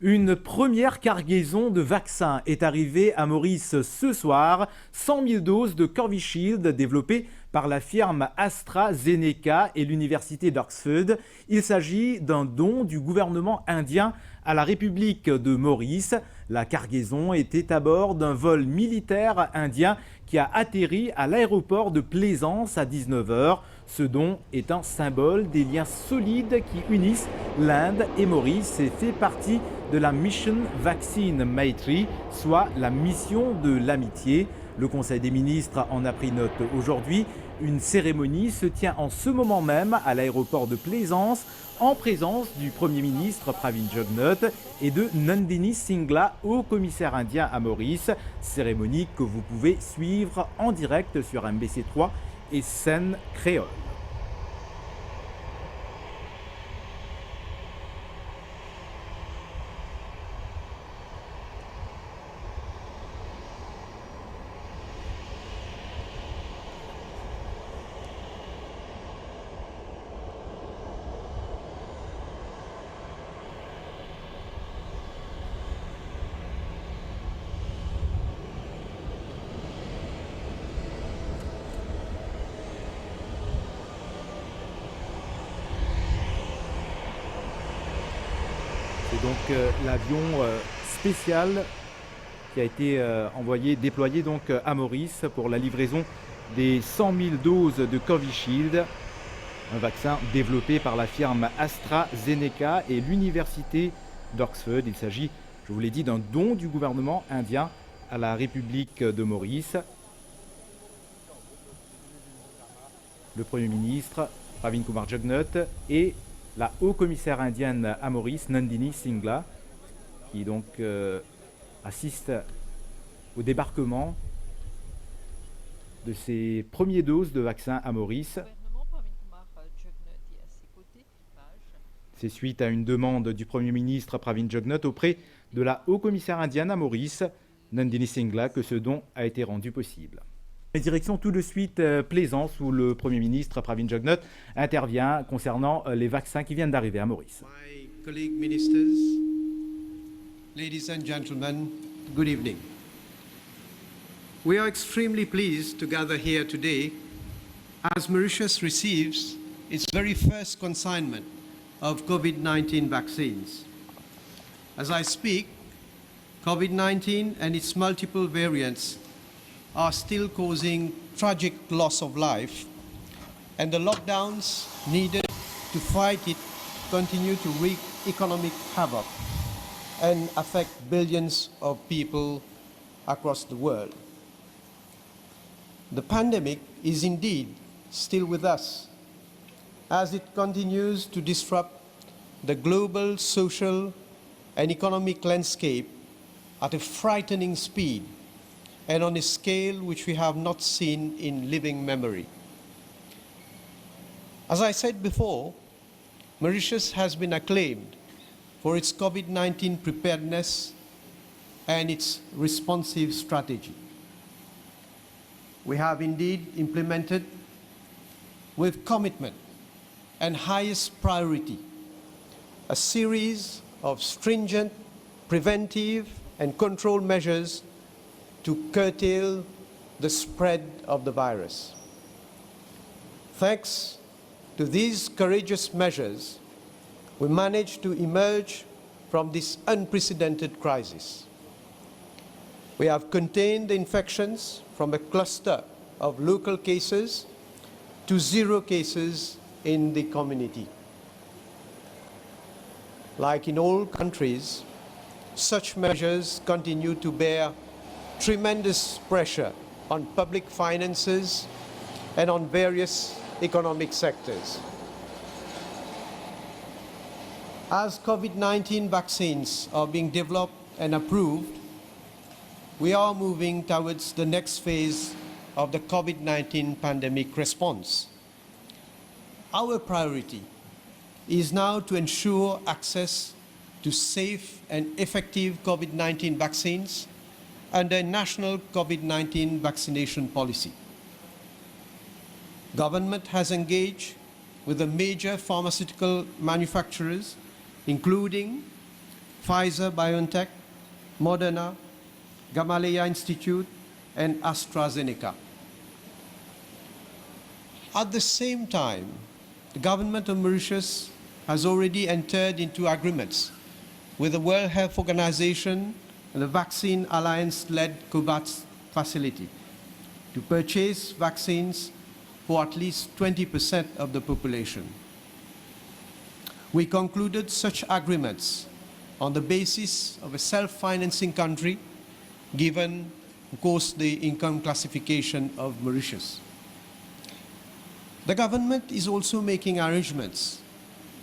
Une première cargaison de vaccins est arrivée à Maurice ce soir. 100 000 doses de Covishield développées par la firme AstraZeneca et l'université d'Oxford. Il s'agit d'un don du gouvernement indien à la République de Maurice. La cargaison était à bord d'un vol militaire indien qui a atterri à l'aéroport de Plaisance à 19h. Ce don est un symbole des liens solides qui unissent l'Inde et Maurice et fait partie de la Mission Vaccine Maitri, soit la mission de l'amitié. Le Conseil des ministres en a pris note aujourd'hui. Une cérémonie se tient en ce moment même à l'aéroport de Plaisance en présence du Premier ministre Pravin Jugnauth et de Nandini Singla, haut commissaire indien à Maurice. Cérémonie que vous pouvez suivre en direct sur MBC3 et Scène Créole. C'est donc l'avion spécial qui a été déployé donc à Maurice pour la livraison des 100 000 doses de Covishield, un vaccin développé par la firme AstraZeneca et l'université d'Oxford. Il s'agit, je vous l'ai dit, d'un don du gouvernement indien à la République de Maurice. Le Premier ministre, Pravin Kumar Jugnauth, et la haut-commissaire indienne à Maurice, Nandini Singla, qui donc assiste au débarquement de ces premières doses de vaccins à Maurice. C'est suite à une demande du Premier ministre Pravin Jugnauth auprès de la haut-commissaire indienne à Maurice, Nandini Singla, que ce don a été rendu possible. Direction tout de suite Plaisance, où le Premier ministre Pravin Jugnauth intervient concernant les vaccins qui viennent d'arriver à Maurice. My colleague ministers, ladies and gentlemen, good evening. We are extremely pleased to gather here today as Mauritius receives its very first consignment of COVID-19 vaccines. As I speak, COVID-19 and its multiple variants are still causing tragic loss of life, and the lockdowns needed to fight it continue to wreak economic havoc and affect billions of people across the world. The pandemic is indeed still with us as it continues to disrupt the global social and economic landscape at a frightening speed and on a scale which we have not seen in living memory. As I said before, Mauritius has been acclaimed for its COVID-19 preparedness and its responsive strategy. We have indeed implemented with commitment and highest priority a series of stringent preventive and control measures to curtail the spread of the virus. Thanks to these courageous measures, we managed to emerge from this unprecedented crisis. We have contained the infections from a cluster of local cases to 0 cases in the community. Like in all countries, such measures continue to bear tremendous pressure on public finances and on various economic sectors. As COVID-19 vaccines are being developed and approved, we are moving towards the next phase of the COVID-19 pandemic response. Our priority is now to ensure access to safe and effective COVID-19 vaccines under a national COVID-19 vaccination policy. Government has engaged with the major pharmaceutical manufacturers, including Pfizer BioNTech, Moderna, Gamaleya Institute, and AstraZeneca. At the same time, the government of Mauritius has already entered into agreements with the World Health Organization and the Vaccine Alliance-led COVAX facility to purchase vaccines for at least 20% of the population. We concluded such agreements on the basis of a self-financing country, given, of course, the income classification of Mauritius. The government is also making arrangements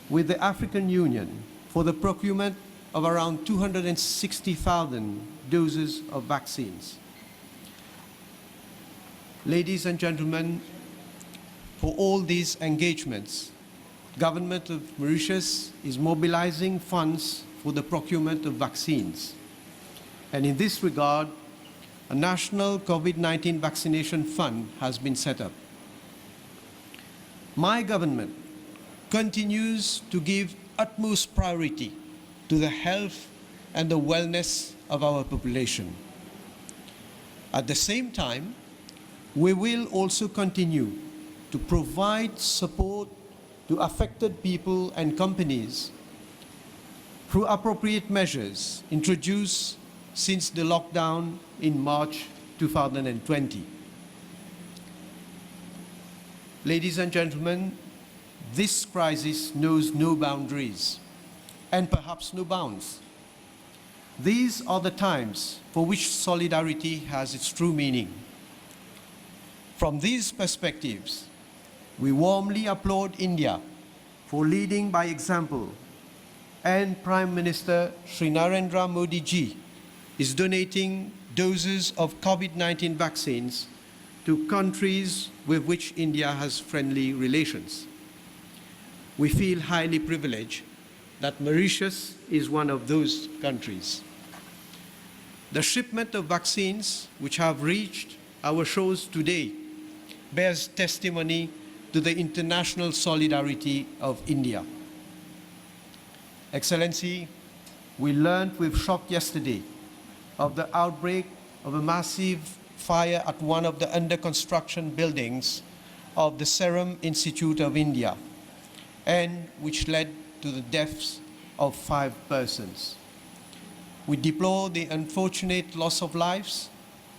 with the African Union for the procurement of around 260,000 doses of vaccines. Ladies and gentlemen, for all these engagements, the government of Mauritius is mobilizing funds for the procurement of vaccines. And in this regard, a national COVID-19 vaccination fund has been set up. My government continues to give utmost priority to the health and the wellness of our population. At the same time, we will also continue to provide support to affected people and companies through appropriate measures introduced since the lockdown in March 2020. Ladies and gentlemen, this crisis knows no boundaries and perhaps no bounds. These are the times for which solidarity has its true meaning. From these perspectives, we warmly applaud India for leading by example, and Prime Minister Sri Narendra Modi ji is donating doses of COVID-19 vaccines to countries with which India has friendly relations. We feel highly privileged that Mauritius is one of those countries. The shipment of vaccines which have reached our shores today bears testimony to the international solidarity of India. Excellency, we learned with shock yesterday of the outbreak of a massive fire at one of the under construction buildings of the Serum Institute of India, and which led to the deaths of 5 persons. We deplore the unfortunate loss of lives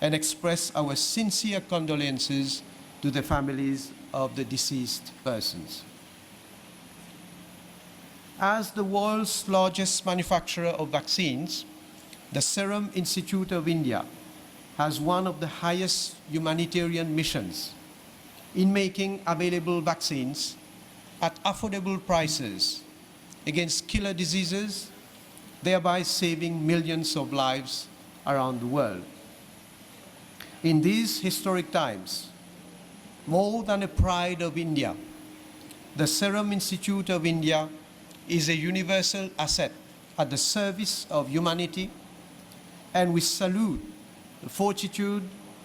and express our sincere condolences to the families of the deceased persons. As the world's largest manufacturer of vaccines, the Serum Institute of India has one of the highest humanitarian missions in making available vaccines at affordable prices against killer diseases, thereby saving millions of lives around the world. In these historic times, more than a pride of India, the Serum Institute of India is a universal asset at the service of humanity, and we salute the fortitude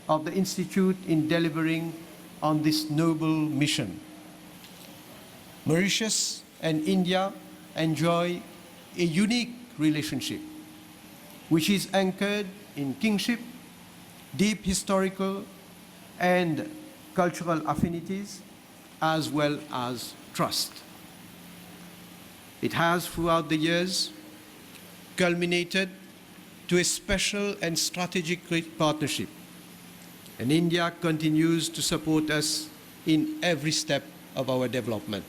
of the Institute in delivering on this noble mission. Mauritius and India enjoy a unique relationship, which is anchored in kinship, deep historical and cultural affinities, as well as trust. It has, throughout the years, culminated to a special and strategic partnership, and India continues to support us in every step of our development.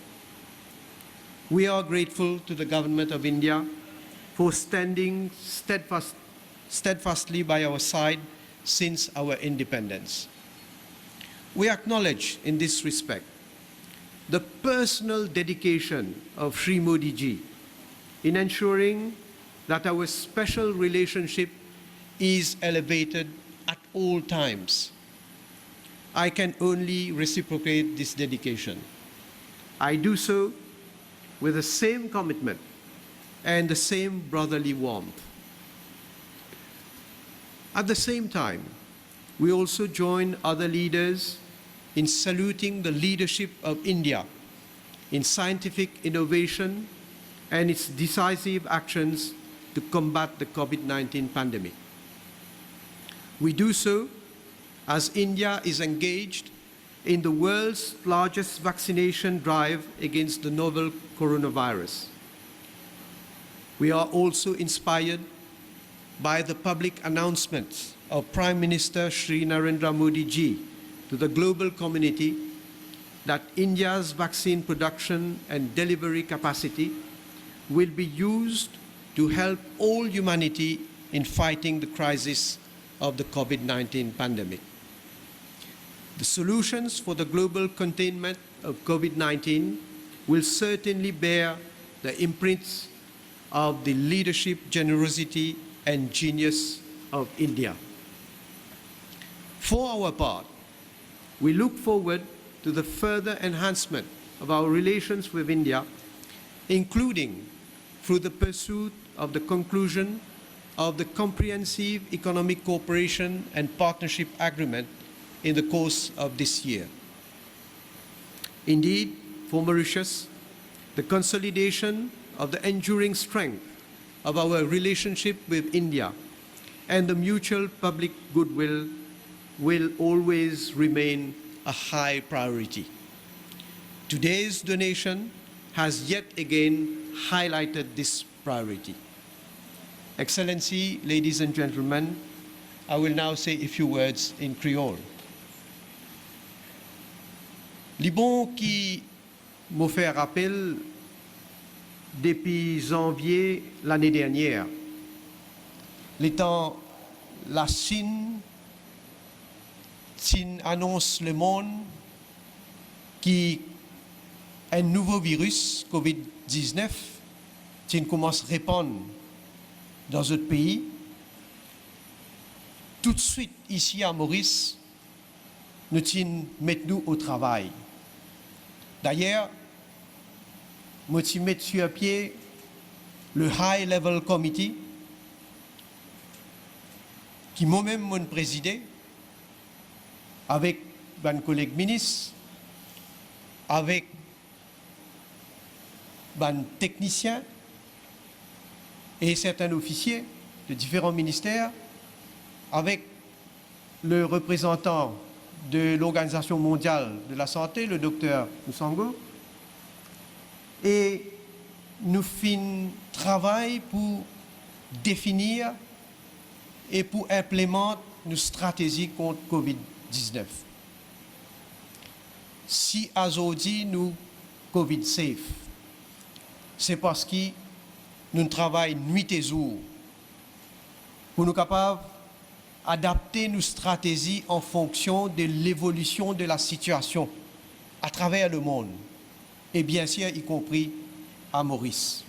We are grateful to the Government of India for standing steadfastly by our side since our independence. We acknowledge in this respect the personal dedication of Sri Modi ji in ensuring that our special relationship is elevated at all times. I can only reciprocate this dedication. I do so with the same commitment and the same brotherly warmth. At the same time, we also join other leaders in saluting the leadership of India in scientific innovation and its decisive actions to combat the COVID-19 pandemic. We do so as India is engaged in the world's largest vaccination drive against the novel coronavirus. We are also inspired by the public announcements of Prime Minister Shri Narendra Modi ji to the global community that India's vaccine production and delivery capacity will be used to help all humanity in fighting the crisis of the COVID-19 pandemic. The solutions for the global containment of COVID-19 will certainly bear the imprints of the leadership, generosity, and genius of India. For our part, we look forward to the further enhancement of our relations with India, including through the pursuit of the conclusion of the Comprehensive Economic Cooperation and Partnership Agreement in the course of this year. Indeed, for Mauritius, the consolidation of the enduring strength of our relationship with India and the mutual public goodwill will always remain a high priority. Today's donation has yet again highlighted this priority. Excellency, ladies and gentlemen, I will now say a few words in Creole. Li bon qui m'a fait rappel depuis janvier l'année dernière, l'étant la Chine annonce le monde qui un nouveau virus COVID-19 commence à répandre dans notre pays. Tout de suite ici à Maurice, nous mettons au travail. D'ailleurs, nous mettons sur pied le High Level Committee qui moi-même m'ont présidé avec mes collègues ministres, avec mes techniciens et certains officiers de différents ministères, avec le représentant de l'Organisation mondiale de la santé, le docteur Musango, et nous finissons travail pour définir et pour implémenter une stratégie contre COVID-19. Si aujourd'hui nous COVID safe, c'est parce que nous travaillons nuit et jour pour nous capables d'adapter nos stratégies en fonction de l'évolution de la situation à travers le monde, et bien sûr y compris à Maurice.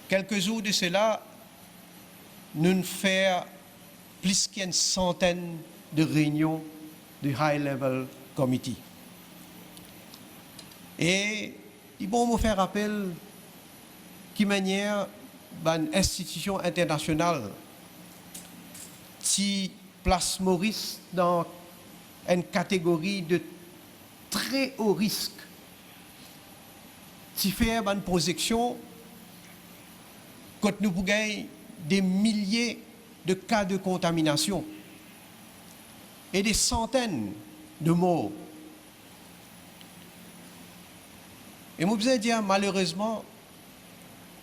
Quelques jours de cela, nous faisons plus qu'une centaine de réunions du High Level Committee. Et il faut me faire rappel qui manière une institution internationale qui place Maurice dans une catégorie de très haut risque, qui fait une projection quand nous avons des milliers de cas de contamination et des centaines de morts. Et moi, je veux dire, malheureusement,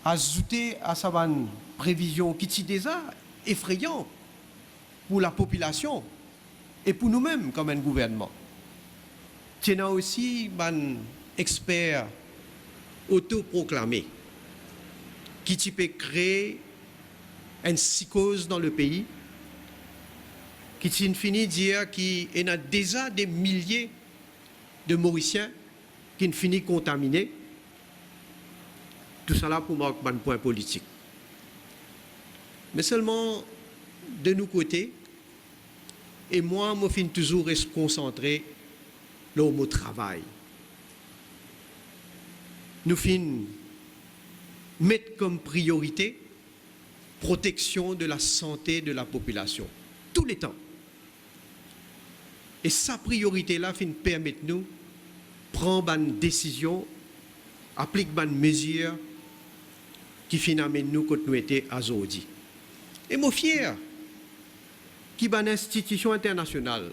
ajouter à sa prévision qui est déjà effrayante pour la population et pour nous-mêmes comme un gouvernement. Il y a aussi un expert autoproclamé qui peut créer une psychose dans le pays, qui finit de dire qu'il y a déjà des milliers de Mauriciens qui finissent contaminés. Tout ça là pour marquer un point politique. Mais seulement de nos côtés, et moi, je finis toujours rester concentré sur le travail. Nous finissons mettre comme priorité protection de la santé de la population, tous les temps. Et sa priorité-là permet de nous prendre une décision, appliquer une mesure qui finalement nous quand nous étions à Zodi. Et moi fier qui une institution internationale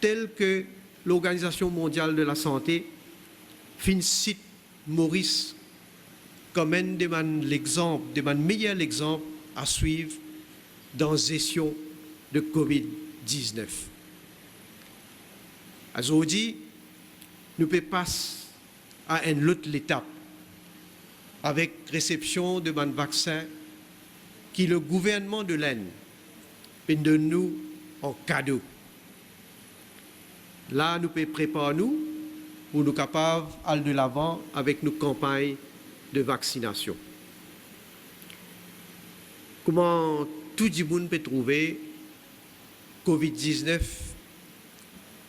telle que l'Organisation mondiale de la santé cite Maurice comme un des meilleurs exemples à suivre dans la gestion de COVID-19. Aujourd'hui, nous pouvons passer à une autre étape avec réception de un vaccin qui le gouvernement de l'Inde de nous en cadeau. Là, nous pouvons préparer nous pour nous capables d'aller de l'avant avec nos campagnes de vaccination. Comment tout le monde peut trouver COVID-19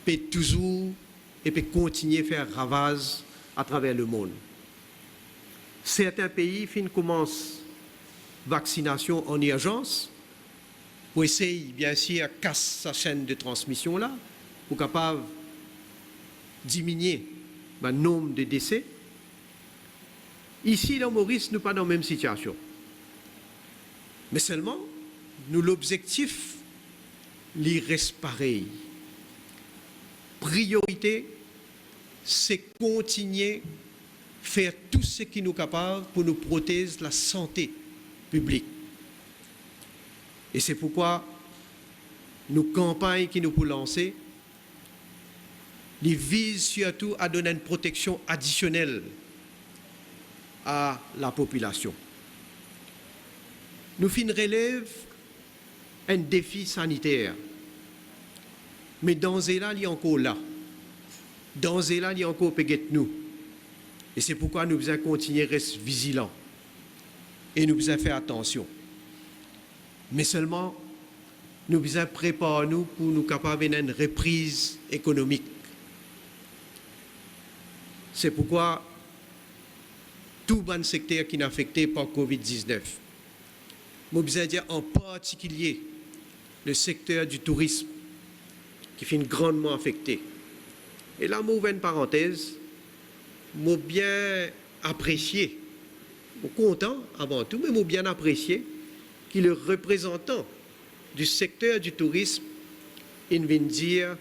peut toujours et peut continuer à faire ravage à travers le monde. Certains pays commencent la vaccination en urgence pour essayer, bien sûr, de casser sa chaîne de transmission là, pour capable diminuer le nombre de décès. Ici, dans Maurice, nous ne sommes pas dans la même situation. Mais seulement, nous, l'objectif, il reste pareil. Priorité, c'est continuer à faire tout ce qui nous est capable pour nous protéger la santé publique. Et c'est pourquoi nos campagnes qui nous pour lancer, ils visent surtout à donner une protection additionnelle à la population. Nous fin relève un défi sanitaire. Mais dans ce là, il y a encore là. Dans ce là, il y a encore peut-être nous. Et c'est pourquoi nous devons continuer à rester vigilants. Et nous devons faire attention. Mais seulement, nous devons préparer nous pour nous capables d'une reprise économique. C'est pourquoi tout le secteur qui est affecté par COVID-19, je veux dire en particulier le secteur du tourisme, qui fait grandement affecté. Et là, je ouvre une parenthèse, je bien apprécié, je suis content avant tout, mais je bien apprécié que le représentant du secteur du tourisme vient dire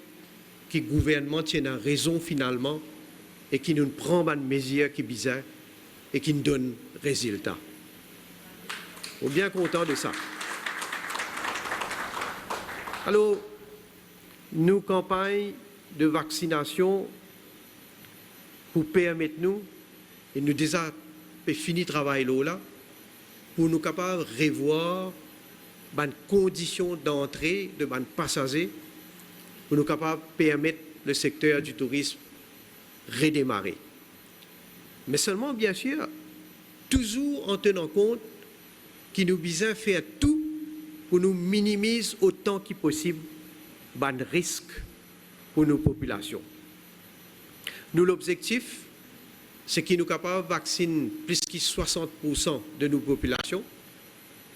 que le gouvernement tient raison finalement et qui nous prend une mesure qui est bizarre et qui nous donne résultat. On est bien content de ça. Alors, nos campagnes de vaccination pour permettre nous, et nous déjà fini le travail là, pour nous capables de revoir les conditions d'entrée de les passagers, pour nous capables de permettre le secteur du tourisme redémarrer. Mais seulement, bien sûr, toujours en tenant compte qu'il nous besoin faire tout pour nous minimiser autant que possible les risques pour nos populations. Nous, l'objectif, c'est qu'il nous capable de vacciner plus que 60% de nos populations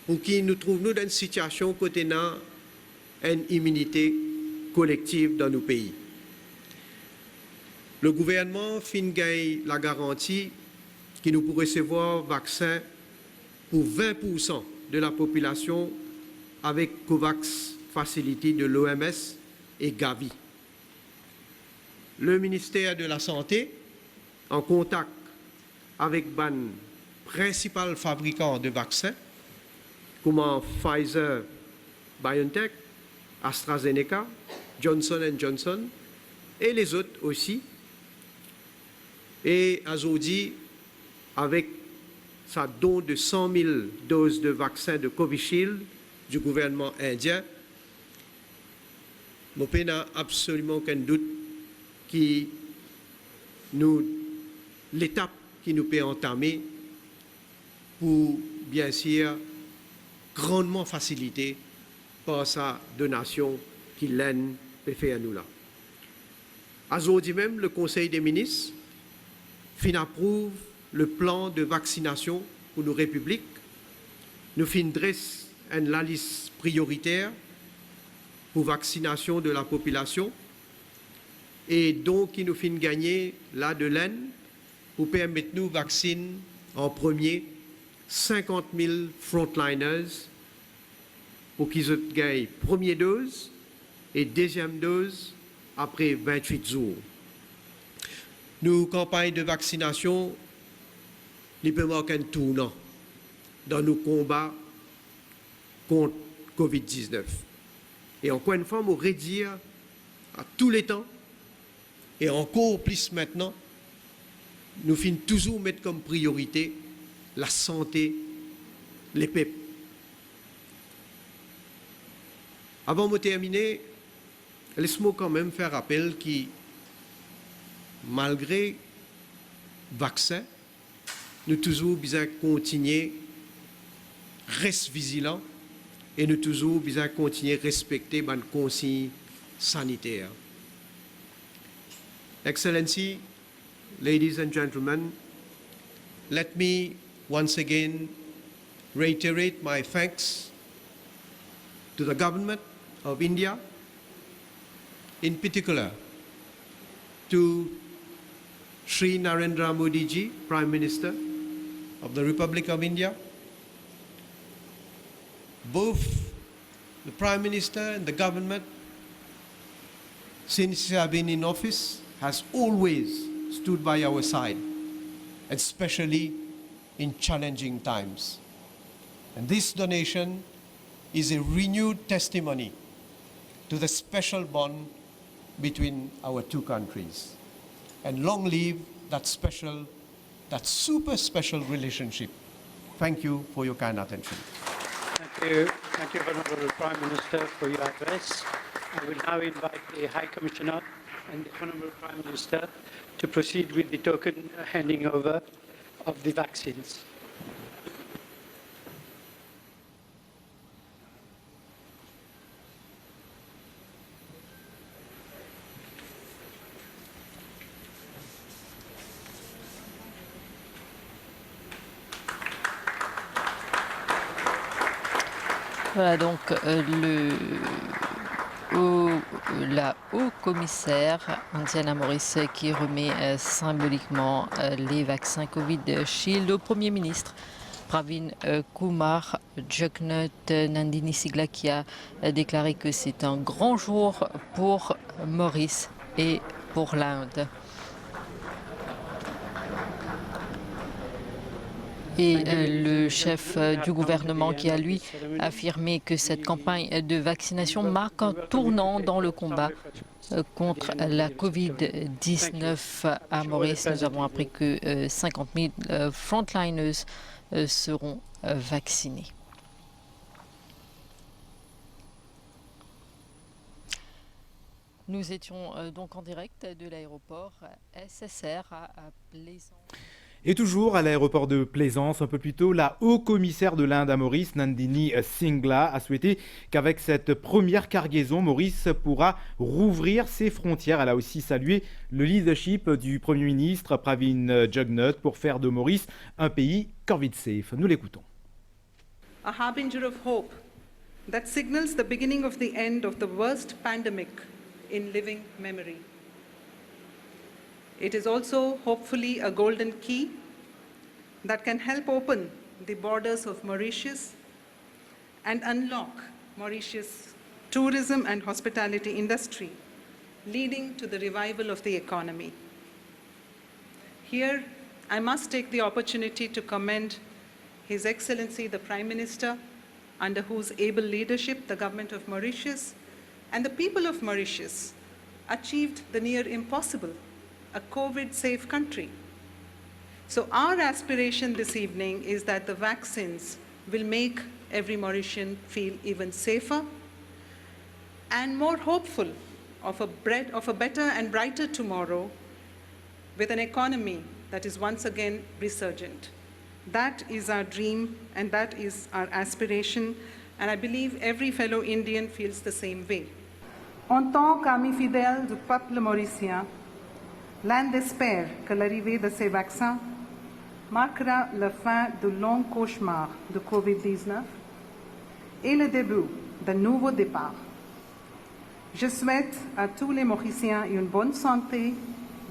pour qu'ils nous trouvent nous dans une situation côté une immunité collective dans nos pays. Le gouvernement fin gagne la garantie qu'il nous pourrait recevoir vaccin pour 20% de la population avec COVAX Facility de l'OMS et Gavi. Le ministère de la Santé, en contact avec le principal fabricant de vaccins, comme Pfizer, BioNTech, AstraZeneca, Johnson & Johnson, et les autres aussi. Et aujourd'hui, avec sa don de 100 000 doses de vaccins de Covishield du gouvernement indien, je n'ai absolument aucun doute que l'étape qui nous peut entamer pour, bien sûr, grandement faciliter par sa donation qu'il peut faire à nous là. Aujourd'hui même, le Conseil des ministres approuve le plan de vaccination pour nos républiques. Nous dresse une liste prioritaire pour vaccination de la population et donc qui nous gagner là de l'Inde pour permettre nous vacciner en premier 50 000 frontliners pour qu'ils aient première dose et deuxième dose après 28 jours. Nos campagnes de vaccination ne peuvent marquer un tournant dans nos combats contre COVID-19. Et encore une fois, on redire à tous les temps, et encore plus maintenant, nous finissons toujours mettre comme priorité la santé, les peuples. Avant de terminer, laisse-moi quand même faire rappel que malgré le vaccin, nous toujours besoin de continuer, rester vigilants et nous toujours besoin de continuer à respecter les consignes sanitaires. Excellency, ladies and gentlemen, let me once again reiterate my thanks to the government of India, in particular to Sri Narendra Modi ji, Prime Minister of the Republic of India. Both the Prime Minister and the government, since they have been in office, has always stood by our side, especially in challenging times. And this donation is a renewed testimony to the special bond between our two countries. And long live that special, that super special relationship. Thank you for your kind attention. Thank you, Honourable Prime Minister, for your address. I will now invite the High Commissioner and the Honourable Prime Minister to proceed with the token handing over of the vaccines. Voilà donc la haut-commissaire Andiana Maurice qui remet symboliquement les vaccins Covid-Shield au Premier ministre Pravin Kumar Jugnauth Nandini Singla qui a déclaré que c'est un grand jour pour Maurice et pour l'Inde. Et le chef du gouvernement qui a, lui, affirmé que cette campagne de vaccination marque un tournant dans le combat contre la Covid-19 à Maurice. Nous avons appris que 50 000 frontliners seront vaccinés. Nous étions donc en direct de l'aéroport SSR à Plaisance. Et toujours à l'aéroport de Plaisance, un peu plus tôt, la haut-commissaire de l'Inde à Maurice, Nandini Singla, a souhaité qu'avec cette première cargaison, Maurice pourra rouvrir ses frontières. Elle a aussi salué le leadership du Premier ministre Pravin Jugnauth pour faire de Maurice un pays Covid-safe. Nous l'écoutons. A harbinger of hope that signals the beginning of the end of the worst pandemic in living memory. It is also, hopefully, a golden key that can help open the borders of Mauritius and unlock Mauritius' tourism and hospitality industry, leading to the revival of the economy. Here, I must take the opportunity to commend His Excellency the Prime Minister, under whose able leadership the government of Mauritius and the people of Mauritius achieved the near impossible, a COVID-safe country. So our aspiration this evening is that the vaccines will make every Mauritian feel even safer and more hopeful of a better and brighter tomorrow with an economy that is once again resurgent. That is our dream and that is our aspiration, and I believe every fellow Indian feels the same way. En tant qu'amis fidèles du peuple mauricien, l'Inde espère que l'arrivée de ces vaccins marquera la fin du long cauchemar de Covid-19 et le début d'un nouveau départ. Je souhaite à tous les Mauriciens une bonne santé,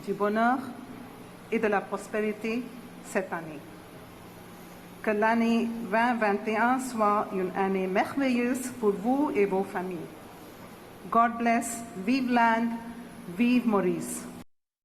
du bonheur et de la prospérité cette année. Que l'année 2021 soit une année merveilleuse pour vous et vos familles. God bless, vive land, vive Maurice.